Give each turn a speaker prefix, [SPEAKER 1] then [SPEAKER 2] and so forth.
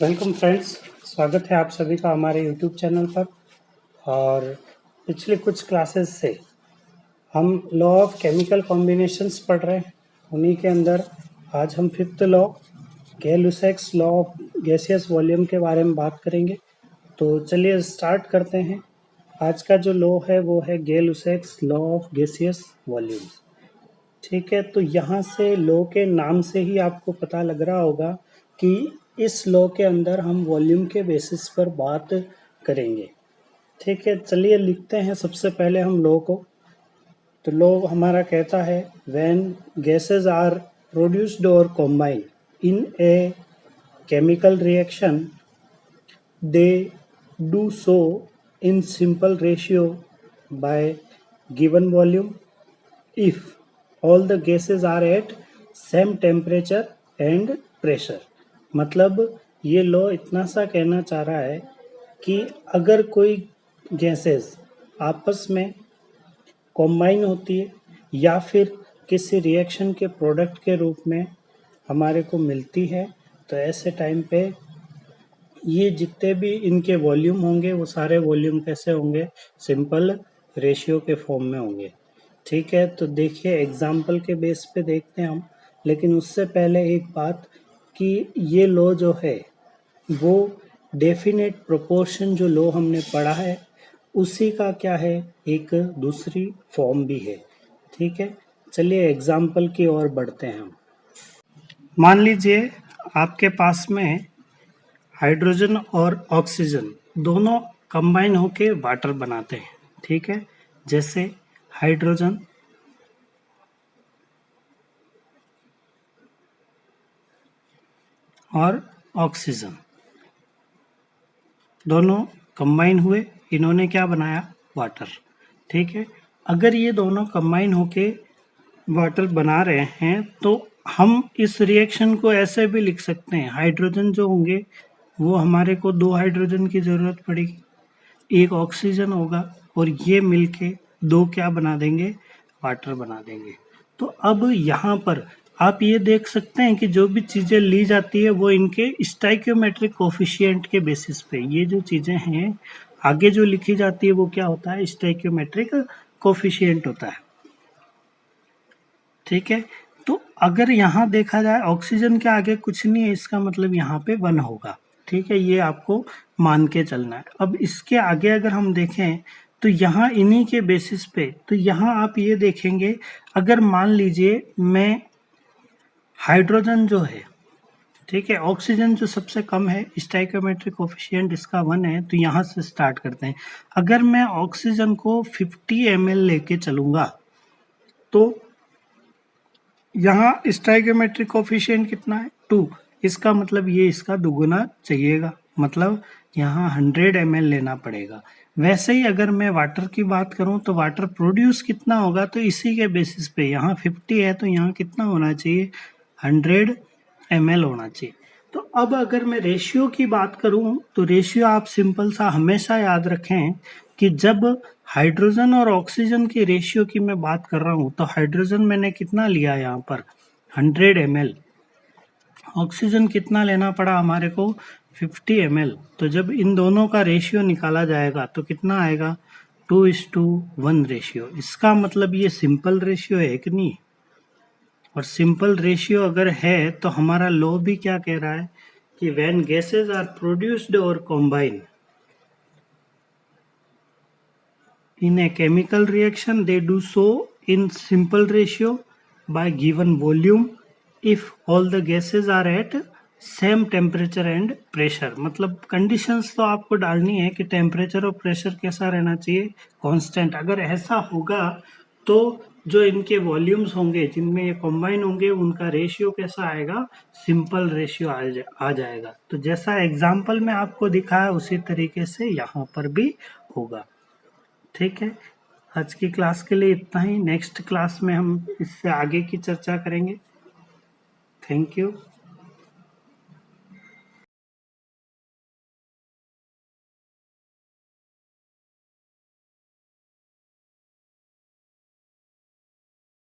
[SPEAKER 1] Welcome friends, स्वागत है आप सभी का हमारे यूट्यूब चैनल पर। और पिछले कुछ क्लासेस से हम लॉ ऑफ केमिकल कॉम्बिनेशंस पढ़ रहे हैं। उन्हीं के अंदर आज हम fifth law Gay-Lussac's law of gaseous volume के बारे में बात करेंगे। तो चलिए स्टार्ट करते हैं। आज का जो लॉ है वो है गै-लुसैक्स लॉ ऑफ गैसियस वॉल्यूम्स। ठीक है, तो यहाँ से लॉ के नाम से ही आपको पता लग रहा होगा कि इस लॉ के अंदर हम वॉल्यूम के बेसिस पर बात करेंगे। ठीक है, चलिए लिखते हैं सबसे पहले हम लॉ को। तो लॉ हमारा कहता है व्हेन गैसेस आर प्रोड्यूस्ड और combine in a chemical reaction they do so in simple ratio by given volume if all the gases are at same temperature and pressure। मतलब ये लॉ इतना सा कहना चाह रहा है कि अगर कोई गैसेस आपस में कॉम्बाइन होती है या फिर किसी रिएक्शन के प्रोडक्ट के रूप में हमारे को मिलती है, तो ऐसे टाइम पे ये जितने भी इनके वॉल्यूम होंगे वो सारे वॉल्यूम कैसे होंगे, सिंपल रेशियो के फॉर्म में होंगे। ठीक है, तो देखिए एग्जाम्पल के बेस पे देखते हैं हम। लेकिन उससे पहले एक बात कि ये लॉ जो है वो डेफिनेट प्रोपोर्शन जो लॉ हमने पढ़ा है उसी का क्या है, एक दूसरी फॉर्म भी है। ठीक है, चलिए एग्जाम्पल की ओर बढ़ते हैं हम। मान लीजिए आपके पास में हाइड्रोजन और ऑक्सीजन दोनों कंबाइन होके वाटर बनाते हैं। ठीक है, जैसे हाइड्रोजन और ऑक्सीजन दोनों कंबाइन हुए, इन्होंने क्या बनाया, वाटर। ठीक है, अगर ये दोनों कंबाइन होके वाटर बना रहे हैं तो हम इस रिएक्शन को ऐसे भी लिख सकते हैं, हाइड्रोजन जो होंगे वो हमारे को 2 हाइड्रोजन की ज़रूरत पड़ेगी, एक ऑक्सीजन होगा और ये मिलके 2 क्या बना देंगे, वाटर बना देंगे। तो अब यहाँ पर आप ये देख सकते हैं कि जो भी चीज़ें ली जाती है वो इनके स्टोइकियोमेट्रिक कोफिशिएंट के बेसिस पे, ये जो चीज़ें हैं आगे जो लिखी जाती है वो क्या होता है, स्टोइकियोमेट्रिक कोफिशिएंट होता है। ठीक है, तो अगर यहाँ देखा जाए ऑक्सीजन के आगे कुछ नहीं है, इसका मतलब यहाँ पे 1 होगा। ठीक है, ये आपको मान के चलना है। अब इसके आगे अगर हम देखें तो यहाँ इन्हीं के बेसिस पे, तो यहाँ आप ये देखेंगे, अगर मान लीजिए मैं हाइड्रोजन जो है, ठीक है, ऑक्सीजन जो सबसे कम है, स्टोइकियोमेट्रिक कोफिशिएंट इसका 1 है, तो यहाँ से स्टार्ट करते हैं। अगर मैं ऑक्सीजन को 50 ml लेके चलूंगा तो यहाँ स्टोइकियोमेट्रिक कोफिशिएंट कितना है, 2। इसका मतलब ये इसका दुगुना चाहिएगा, मतलब यहाँ 100 ml लेना पड़ेगा। वैसे ही अगर मैं वाटर की बात करूँ तो वाटर प्रोड्यूस कितना होगा, तो इसी के बेसिस पे यहाँ 50 है तो यहाँ कितना होना चाहिए, 100 ml होना चाहिए। तो अब अगर मैं रेशियो की बात करूं तो रेशियो आप सिंपल सा हमेशा याद रखें कि जब हाइड्रोजन और ऑक्सीजन की रेशियो की मैं बात कर रहा हूं तो हाइड्रोजन मैंने कितना लिया यहाँ पर 100 ml, ऑक्सीजन कितना लेना पड़ा हमारे को 50 ml। तो जब इन दोनों का रेशियो निकाला जाएगा तो कितना आएगा, 2:1 रेशियो। इसका मतलब ये सिंपल रेशियो है कि नहीं, और सिंपल रेशियो अगर है तो हमारा लॉ भी क्या कह रहा है कि व्हेन गैसेस आर प्रोड्यूस्ड और combine in a chemical reaction they do so in simple ratio by given volume if all the gases are at same temperature and pressure. मतलब कंडीशंस तो आपको डालनी है कि टेम्परेचर और प्रेशर कैसा रहना चाहिए, कांस्टेंट। अगर ऐसा होगा तो जो इनके वॉल्यूम्स होंगे जिनमें ये कंबाइन होंगे उनका रेशियो कैसा आएगा, सिंपल रेशियो आ जाएगा। तो जैसा एग्जाम्पल में आपको दिखाया उसी तरीके से यहाँ पर भी होगा। ठीक है, आज की क्लास के लिए इतना ही। नेक्स्ट क्लास में हम इससे आगे की चर्चा करेंगे। Thank you.